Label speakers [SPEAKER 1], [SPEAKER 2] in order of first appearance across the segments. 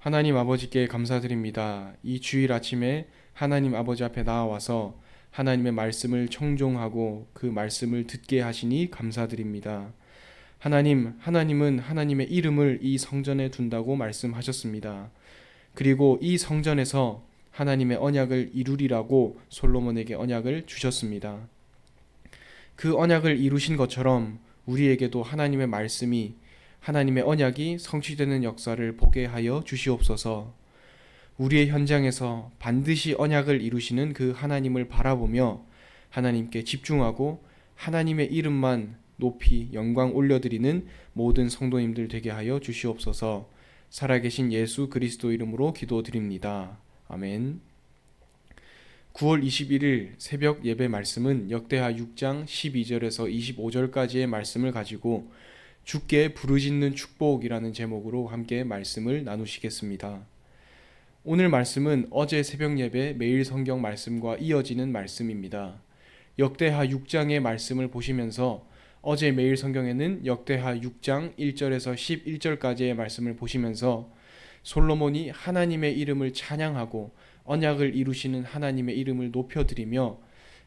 [SPEAKER 1] 하나님 아버지께 감사드립니다. 이 주일 아침에 하나님 아버지 앞에 나와서 하나님의 말씀을 청종하고 그 말씀을 듣게 하시니 감사드립니다. 하나님은 하나님의 이름을 이 성전에 둔다고 말씀하셨습니다. 그리고 이 성전에서 하나님의 언약을 이루리라고 솔로몬에게 언약을 주셨습니다. 그 언약을 이루신 것처럼 우리에게도 하나님의 말씀이 하나님의 언약이 성취되는 역사를 보게 하여 주시옵소서. 우리의 현장에서 반드시 언약을 이루시는 그 하나님을 바라보며 하나님께 집중하고 하나님의 이름만 높이 영광 올려드리는 모든 성도님들 되게 하여 주시옵소서. 살아계신 예수 그리스도 이름으로 기도드립니다. 아멘. 9월 21일 새벽 예배 말씀은 역대하 6장 12절에서 25절까지의 말씀을 가지고 주께 부르짖는 축복이라는 제목으로 함께 말씀을 나누시겠습니다. 오늘 말씀은 어제 새벽 예배 매일 성경 말씀과 이어지는 말씀입니다. 역대하 6장의 말씀을 보시면서 어제 매일 성경에는 역대하 6장 1절에서 11절까지의 말씀을 보시면서 솔로몬이 하나님의 이름을 찬양하고 언약을 이루시는 하나님의 이름을 높여드리며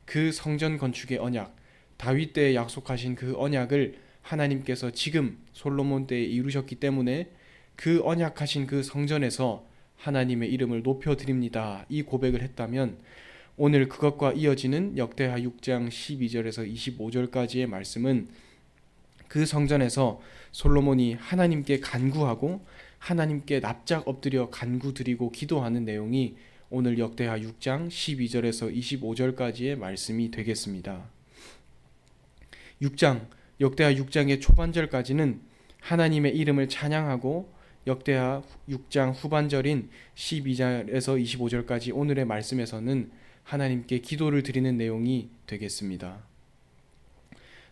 [SPEAKER 1] 그 성전 건축의 언약, 다윗 때에 약속하신 그 언약을 하나님께서 지금 솔로몬 때에 이루셨기 때문에 그 언약하신 그 성전에서 하나님의 이름을 높여드립니다. 이 고백을 했다면 오늘 그것과 이어지는 역대하 6장 12절에서 25절까지의 말씀은 그 성전에서 솔로몬이 하나님께 간구하고 하나님께 납작 엎드려 간구드리고 기도하는 내용이 오늘 역대하 6장 12절에서 25절까지의 말씀이 되겠습니다. 역대하 6장의 초반절까지는 하나님의 이름을 찬양하고 역대하 6장 후반절인 12절에서 25절까지 오늘의 말씀에서는 하나님께 기도를 드리는 내용이 되겠습니다.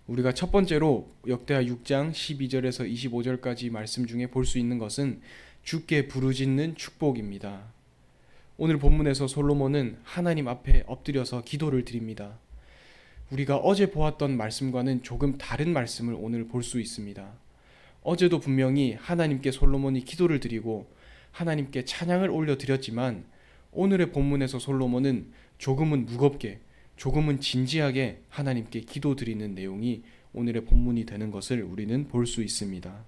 [SPEAKER 1] 우리가 첫 번째로 역대하 6장 12절에서 25절까지 말씀 중에 볼 수 있는 것은 주께 부르짖는 축복입니다. 오늘 본문에서 솔로몬은 하나님 앞에 엎드려서 기도를 드립니다. 우리가 어제 보았던 말씀과는 조금 다른 말씀을 오늘 볼 수 있습니다. 어제도 분명히 하나님께 솔로몬이 기도를 드리고 하나님께 찬양을 올려드렸지만 오늘의 본문에서 솔로몬은 조금은 무겁게, 조금은 진지하게 하나님께 기도드리는 내용이 오늘의 본문이 되는 것을 우리는 볼 수 있습니다.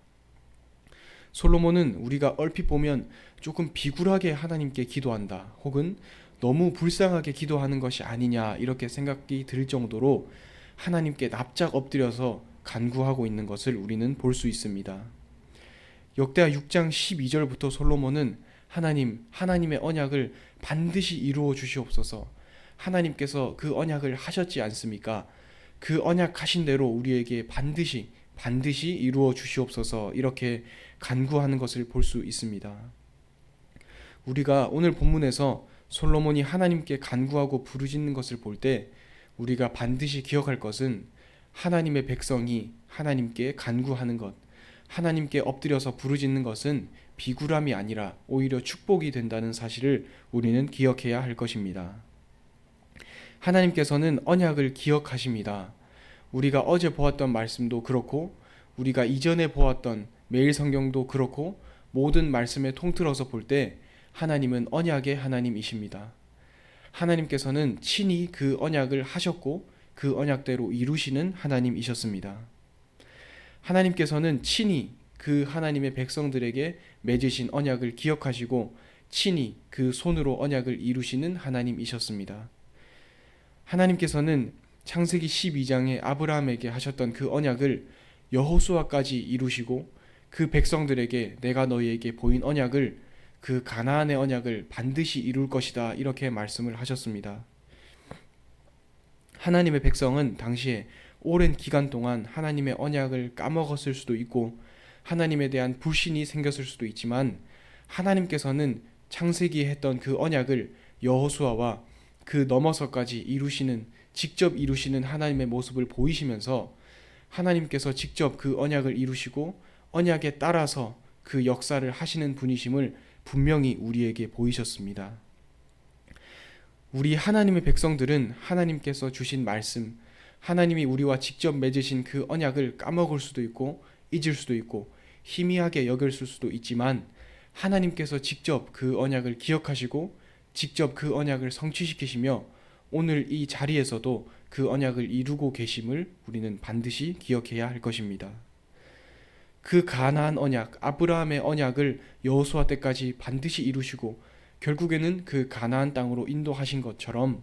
[SPEAKER 1] 솔로몬은 우리가 얼핏 보면 조금 비굴하게 하나님께 기도한다, 혹은 너무 불쌍하게 기도하는 것이 아니냐 이렇게 생각이 들 정도로 하나님께 납작 엎드려서 간구하고 있는 것을 우리는 볼 수 있습니다. 역대하 6장 12절부터 솔로몬은 하나님의 언약을 반드시 이루어 주시옵소서, 하나님께서 그 언약을 하셨지 않습니까? 그 언약하신 대로 우리에게 반드시 이루어 주시옵소서 이렇게 간구하는 것을 볼 수 있습니다. 우리가 오늘 본문에서 솔로몬이 하나님께 간구하고 부르짖는 것을 볼 때 우리가 반드시 기억할 것은 하나님의 백성이 하나님께 간구하는 것, 하나님께 엎드려서 부르짖는 것은 비굴함이 아니라 오히려 축복이 된다는 사실을 우리는 기억해야 할 것입니다. 하나님께서는 언약을 기억하십니다. 우리가 어제 보았던 말씀도 그렇고 우리가 이전에 보았던 매일 성경도 그렇고 모든 말씀에 통틀어서 볼 때 하나님은 언약의 하나님이십니다. 하나님께서는 친히 그 언약을 하셨고 그 언약대로 이루시는 하나님이셨습니다. 하나님께서는 친히 그 하나님의 백성들에게 맺으신 언약을 기억하시고 친히 그 손으로 언약을 이루시는 하나님이셨습니다. 하나님께서는 창세기 12장에 아브라함에게 하셨던 그 언약을 여호수아까지 이루시고 그 백성들에게 내가 너희에게 보인 언약을, 그 가나안의 언약을 반드시 이룰 것이다 이렇게 말씀을 하셨습니다. 하나님의 백성은 당시에 오랜 기간 동안 하나님의 언약을 까먹었을 수도 있고 하나님에 대한 불신이 생겼을 수도 있지만 하나님께서는 창세기에 했던 그 언약을 여호수아와 그 넘어서까지 직접 이루시는 하나님의 모습을 보이시면서 하나님께서 직접 그 언약을 이루시고 언약에 따라서 그 역사를 하시는 분이심을 분명히 우리에게 보이셨습니다. 우리 하나님의 백성들은 하나님께서 주신 말씀, 하나님이 우리와 직접 맺으신 그 언약을 까먹을 수도 있고 잊을 수도 있고 희미하게 여겼을 수도 있지만 하나님께서 직접 그 언약을 기억하시고 직접 그 언약을 성취시키시며 오늘 이 자리에서도 그 언약을 이루고 계심을 우리는 반드시 기억해야 할 것입니다. 그 가나안 언약, 아브라함의 언약을 여호수아 때까지 반드시 이루시고 결국에는 그 가나안 땅으로 인도하신 것처럼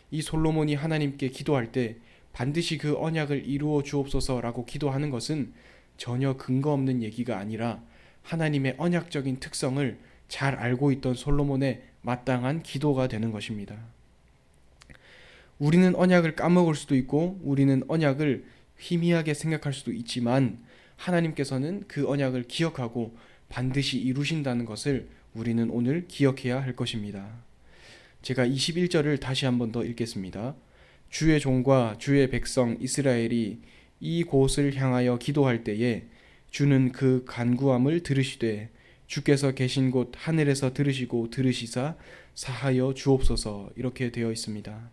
[SPEAKER 1] 이 솔로몬이 하나님께 기도할 때 반드시 그 언약을 이루어 주옵소서라고 기도하는 것은 전혀 근거 없는 얘기가 아니라 하나님의 언약적인 특성을 잘 알고 있던 솔로몬의 마땅한 기도가 되는 것입니다. 우리는 언약을 까먹을 수도 있고 우리는 언약을 희미하게 생각할 수도 있지만 하나님께서는 그 언약을 기억하고 반드시 이루신다는 것을 우리는 오늘 기억해야 할 것입니다. 제가 21절을 다시 한 번 더 읽겠습니다. 주의 종과 주의 백성 이스라엘이 이 곳을 향하여 기도할 때에 주는 그 간구함을 들으시되 주께서 계신 곳 하늘에서 들으시고 들으시사 사하여 주옵소서 이렇게 되어 있습니다.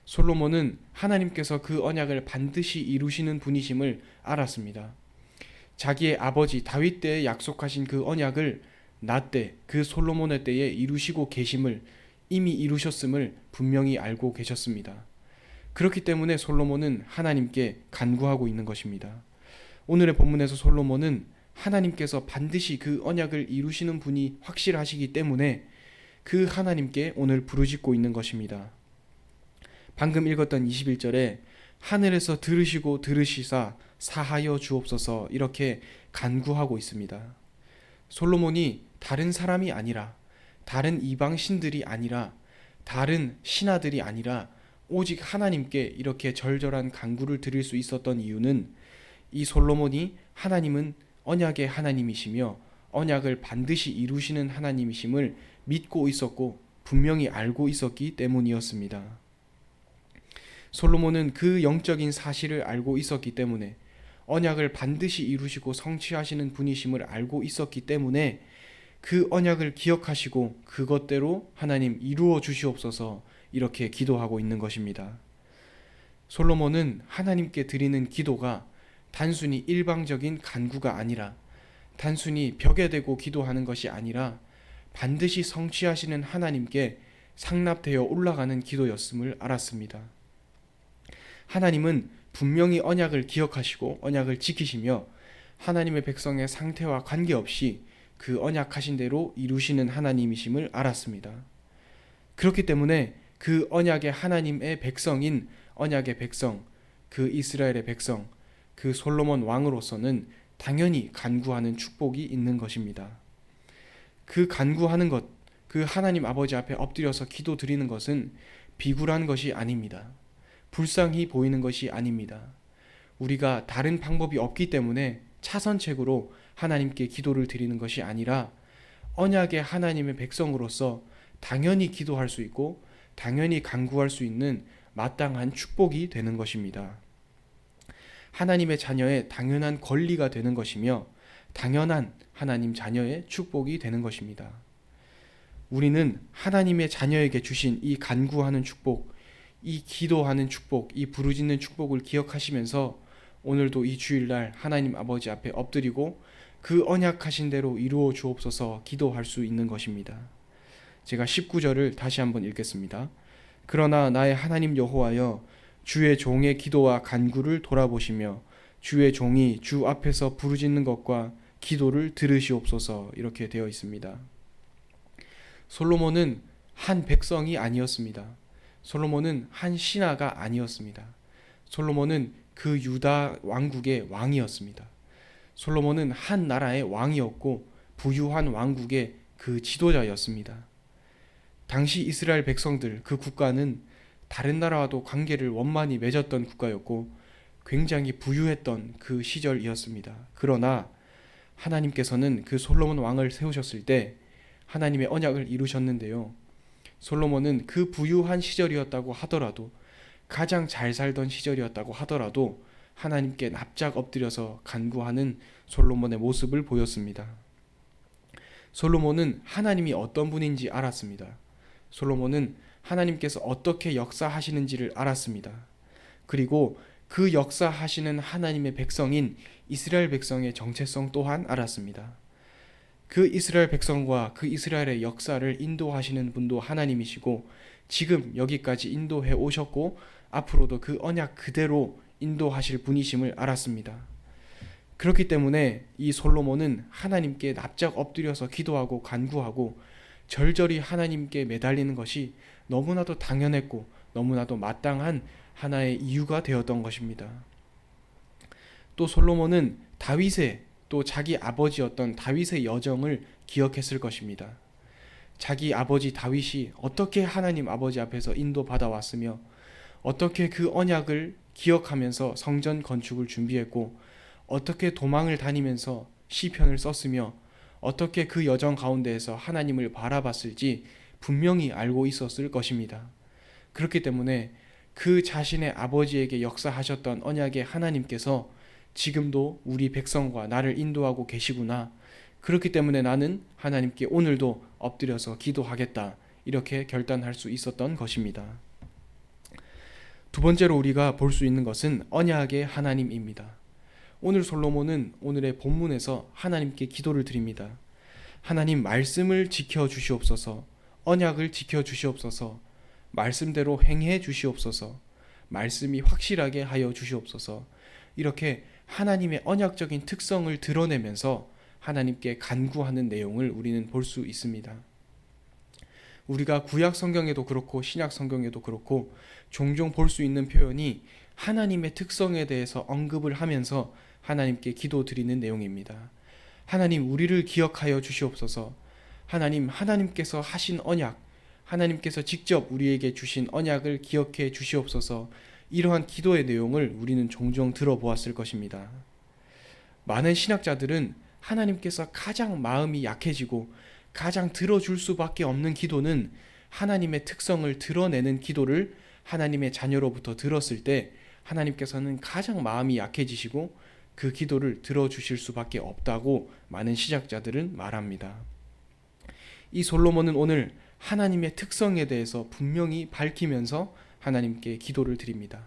[SPEAKER 1] 솔로몬은 하나님께서 그 언약을 반드시 이루시는 분이심을 알았습니다. 자기의 아버지 다윗 때에 약속하신 그 언약을 나 때, 그 솔로몬의 때에 이루시고 계심을 이미 이루셨음을 분명히 알고 계셨습니다. 그렇기 때문에 솔로몬은 하나님께 간구하고 있는 것입니다. 오늘의 본문에서 솔로몬은 하나님께서 반드시 그 언약을 이루시는 분이 확실하시기 때문에 그 하나님께 오늘 부르짖고 있는 것입니다. 방금 읽었던 21절에 하늘에서 들으시고 들으시사 사하여 주옵소서 이렇게 간구하고 있습니다. 솔로몬이 다른 사람이 아니라 다른 이방 신들이 아니라 다른 신하들이 아니라 오직 하나님께 이렇게 절절한 간구를 드릴 수 있었던 이유는 이 솔로몬이 하나님은 언약의 하나님이시며 언약을 반드시 이루시는 하나님이심을 믿고 있었고 분명히 알고 있었기 때문이었습니다. 솔로몬은 그 영적인 사실을 알고 있었기 때문에 언약을 반드시 이루시고 성취하시는 분이심을 알고 있었기 때문에 그 언약을 기억하시고 그것대로 하나님 이루어 주시옵소서 이렇게 기도하고 있는 것입니다. 솔로몬은 하나님께 드리는 기도가 단순히 일방적인 간구가 아니라 단순히 벽에 대고 기도하는 것이 아니라 반드시 성취하시는 하나님께 상납되어 올라가는 기도였음을 알았습니다. 하나님은 분명히 언약을 기억하시고 언약을 지키시며 하나님의 백성의 상태와 관계없이 그 언약하신 대로 이루시는 하나님이심을 알았습니다. 그렇기 때문에 그 언약의 하나님의 백성인 언약의 백성, 그 이스라엘의 백성, 그 솔로몬 왕으로서는 당연히 간구하는 축복이 있는 것입니다. 그 간구하는 것, 그 하나님 아버지 앞에 엎드려서 기도 드리는 것은 비굴한 것이 아닙니다. 불쌍히 보이는 것이 아닙니다. 우리가 다른 방법이 없기 때문에 차선책으로 하나님께 기도를 드리는 것이 아니라 언약의 하나님의 백성으로서 당연히 기도할 수 있고 당연히 간구할 수 있는 마땅한 축복이 되는 것입니다. 하나님의 자녀의 당연한 권리가 되는 것이며 당연한 하나님 자녀의 축복이 되는 것입니다. 우리는 하나님의 자녀에게 주신 이 간구하는 축복, 이 기도하는 축복, 이 부르짖는 축복을 기억하시면서 오늘도 이 주일날 하나님 아버지 앞에 엎드리고 그 언약하신 대로 이루어 주옵소서 기도할 수 있는 것입니다. 제가 19절을 다시 한번 읽겠습니다. 그러나 나의 하나님 여호와여 주의 종의 기도와 간구를 돌아보시며 주의 종이 주 앞에서 부르짖는 것과 기도를 들으시옵소서 이렇게 되어 있습니다. 솔로몬은 한 백성이 아니었습니다. 솔로몬은 한 신하가 아니었습니다. 솔로몬은 그 유다 왕국의 왕이었습니다. 솔로몬은 한 나라의 왕이었고 부유한 왕국의 그 지도자였습니다. 당시 이스라엘 백성들, 그 국가는 다른 나라와도 관계를 원만히 맺었던 국가였고 굉장히 부유했던 그 시절이었습니다. 그러나 하나님께서는 그 솔로몬 왕을 세우셨을 때 하나님의 언약을 이루셨는데요. 솔로몬은 그 부유한 시절이었다고 하더라도 가장 잘 살던 시절이었다고 하더라도 하나님께 납작 엎드려서 간구하는 솔로몬의 모습을 보였습니다. 솔로몬은 하나님이 어떤 분인지 알았습니다. 솔로몬은 하나님께서 어떻게 역사하시는지를 알았습니다. 그리고 그 역사하시는 하나님의 백성인 이스라엘 백성의 정체성 또한 알았습니다. 그 이스라엘 백성과 그 이스라엘의 역사를 인도하시는 분도 하나님이시고 지금 여기까지 인도해 오셨고 앞으로도 그 언약 그대로 인도하실 분이심을 알았습니다. 그렇기 때문에 이 솔로몬은 하나님께 납작 엎드려서 기도하고 간구하고 절절히 하나님께 매달리는 것이 너무나도 당연했고 너무나도 마땅한 하나의 이유가 되었던 것입니다. 또 솔로몬은 다윗의 또 자기 아버지였던 다윗의 여정을 기억했을 것입니다. 자기 아버지 다윗이 어떻게 하나님 아버지 앞에서 인도받아 왔으며 어떻게 그 언약을 기억하면서 성전 건축을 준비했고 어떻게 도망을 다니면서 시편을 썼으며 어떻게 그 여정 가운데에서 하나님을 바라봤을지 분명히 알고 있었을 것입니다. 그렇기 때문에 그 자신의 아버지에게 역사하셨던 언약의 하나님께서 지금도 우리 백성과 나를 인도하고 계시구나. 그렇기 때문에 나는 하나님께 오늘도 엎드려서 기도하겠다. 이렇게 결단할 수 있었던 것입니다. 두 번째로 우리가 볼 수 있는 것은 언약의 하나님입니다. 오늘 솔로몬은 오늘의 본문에서 하나님께 기도를 드립니다. 하나님 말씀을 지켜 주시옵소서, 언약을 지켜 주시옵소서, 말씀대로 행해 주시옵소서, 말씀이 확실하게 하여 주시옵소서. 이렇게 하나님의 언약적인 특성을 드러내면서 하나님께 간구하는 내용을 우리는 볼 수 있습니다. 우리가 구약 성경에도 그렇고 신약 성경에도 그렇고 종종 볼 수 있는 표현이 하나님의 특성에 대해서 언급을 하면서 하나님께 기도드리는 내용입니다. 하나님 우리를 기억하여 주시옵소서. 하나님께서 하신 언약, 하나님께서 직접 우리에게 주신 언약을 기억해 주시옵소서. 이러한 기도의 내용을 우리는 종종 들어보았을 것입니다. 많은 신학자들은 하나님께서 가장 마음이 약해지고 가장 들어줄 수밖에 없는 기도는 하나님의 특성을 드러내는 기도를 하나님의 자녀로부터 들었을 때 하나님께서는 가장 마음이 약해지시고 그 기도를 들어주실 수밖에 없다고 많은 신학자들은 말합니다. 이 솔로몬은 오늘 하나님의 특성에 대해서 분명히 밝히면서 하나님께 기도를 드립니다.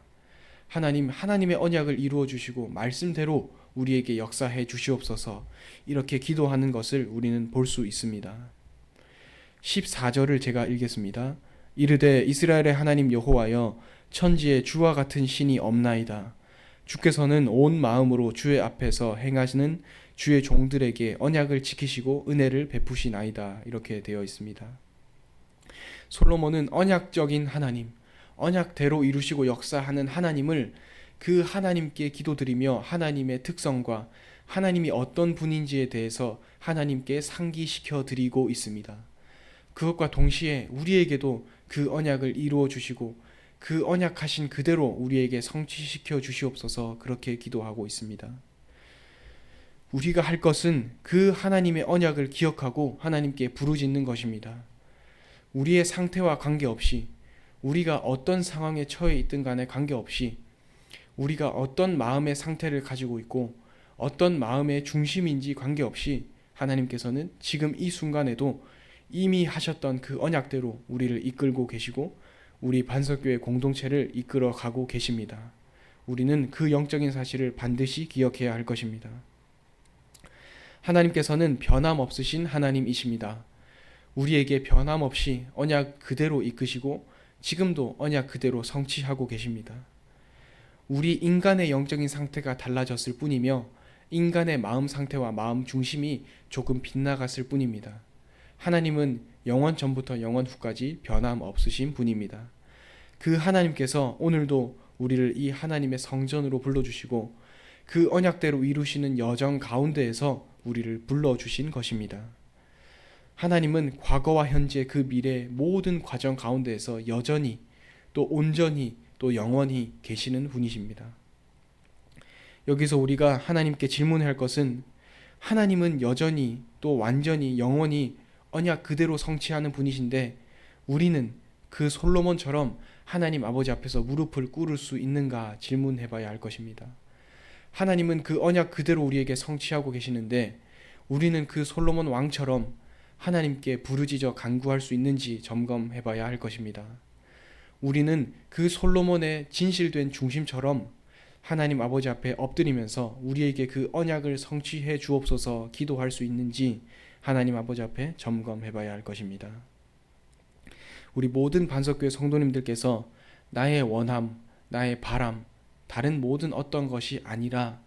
[SPEAKER 1] 하나님의 언약을 이루어 주시고 말씀대로 우리에게 역사해 주시옵소서. 이렇게 기도하는 것을 우리는 볼 수 있습니다. 14절을 제가 읽겠습니다. 이르되 이스라엘의 하나님 여호와여, 천지에 주와 같은 신이 없나이다. 주께서는 온 마음으로 주의 앞에서 행하시는 주의 종들에게 언약을 지키시고 은혜를 베푸시나이다. 이렇게 되어 있습니다. 솔로몬은 언약적인 하나님, 언약대로 이루시고 역사하는 하나님을 그 하나님께 기도드리며 하나님의 특성과 하나님이 어떤 분인지에 대해서 하나님께 상기시켜 드리고 있습니다. 그것과 동시에 우리에게도 그 언약을 이루어 주시고 그 언약하신 그대로 우리에게 성취시켜 주시옵소서. 그렇게 기도하고 있습니다. 우리가 할 것은 그 하나님의 언약을 기억하고 하나님께 부르짖는 것입니다. 우리의 상태와 관계없이, 우리가 어떤 상황에 처해 있든 간에 관계없이, 우리가 어떤 마음의 상태를 가지고 있고 어떤 마음의 중심인지 관계없이 하나님께서는 지금 이 순간에도 이미 하셨던 그 언약대로 우리를 이끌고 계시고 우리 반석교회 공동체를 이끌어 가고 계십니다. 우리는 그 영적인 사실을 반드시 기억해야 할 것입니다. 하나님께서는 변함없으신 하나님이십니다. 우리에게 변함없이 언약 그대로 이끄시고 지금도 언약 그대로 성취하고 계십니다. 우리 인간의 영적인 상태가 달라졌을 뿐이며 인간의 마음 상태와 마음 중심이 조금 빗나갔을 뿐입니다. 하나님은 영원 전부터 영원 후까지 변함없으신 분입니다. 그 하나님께서 오늘도 우리를 이 하나님의 성전으로 불러주시고 그 언약대로 이루시는 여정 가운데에서 우리를 불러주신 것입니다. 하나님은 과거와 현재 그 미래 모든 과정 가운데에서 여전히 또 온전히 또 영원히 계시는 분이십니다. 여기서 우리가 하나님께 질문해야 할 것은 하나님은 여전히 또 완전히 영원히 언약 그대로 성취하는 분이신데 우리는 그 솔로몬처럼 하나님 아버지 앞에서 무릎을 꿇을 수 있는가 질문해 봐야 할 것입니다. 하나님은 그 언약 그대로 우리에게 성취하고 계시는데 우리는 그 솔로몬 왕처럼 하나님께 부르짖어 간구할 수 있는지 점검해 봐야 할 것입니다. 우리는 그 솔로몬의 진실된 중심처럼 하나님 아버지 앞에 엎드리면서 우리에게 그 언약을 성취해 주옵소서 기도할 수 있는지 하나님 아버지 앞에 점검해 봐야 할 것입니다. 우리 모든 반석교회 성도님들께서 나의 원함, 나의 바람, 다른 모든 어떤 것이 아니라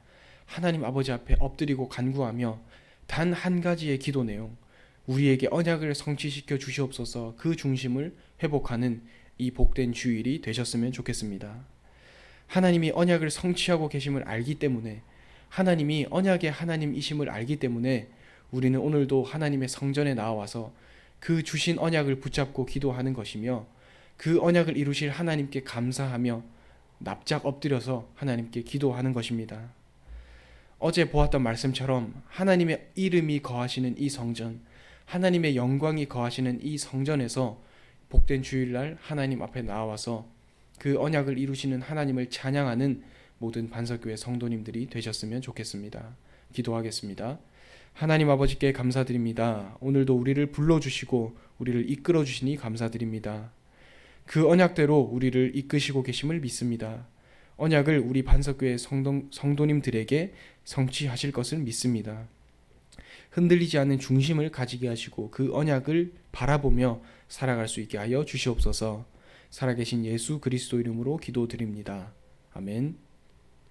[SPEAKER 1] 하나님 아버지 앞에 엎드리고 간구하며 단 한 가지의 기도 내용, 우리에게 언약을 성취시켜 주시옵소서, 그 중심을 회복하는 이 복된 주일이 되셨으면 좋겠습니다. 하나님이 언약을 성취하고 계심을 알기 때문에, 하나님이 언약의 하나님이심을 알기 때문에 우리는 오늘도 하나님의 성전에 나와서 그 주신 언약을 붙잡고 기도하는 것이며, 그 언약을 이루실 하나님께 감사하며 납작 엎드려서 하나님께 기도하는 것입니다. 어제 보았던 말씀처럼 하나님의 이름이 거하시는 이 성전, 하나님의 영광이 거하시는 이 성전에서 복된 주일날 하나님 앞에 나와서 그 언약을 이루시는 하나님을 찬양하는 모든 반석교회 성도님들이 되셨으면 좋겠습니다. 기도하겠습니다. 하나님 아버지께 감사드립니다. 오늘도 우리를 불러주시고 우리를 이끌어 주시니 감사드립니다. 그 언약대로 우리를 이끄시고 계심을 믿습니다. 언약을 우리 반석교회 성도님들에게 성취하실 것을 믿습니다. 흔들리지 않는 중심을 가지게 하시고 그 언약을 바라보며 살아갈 수 있게 하여 주시옵소서. 살아계신 예수 그리스도 이름으로 기도드립니다. 아멘.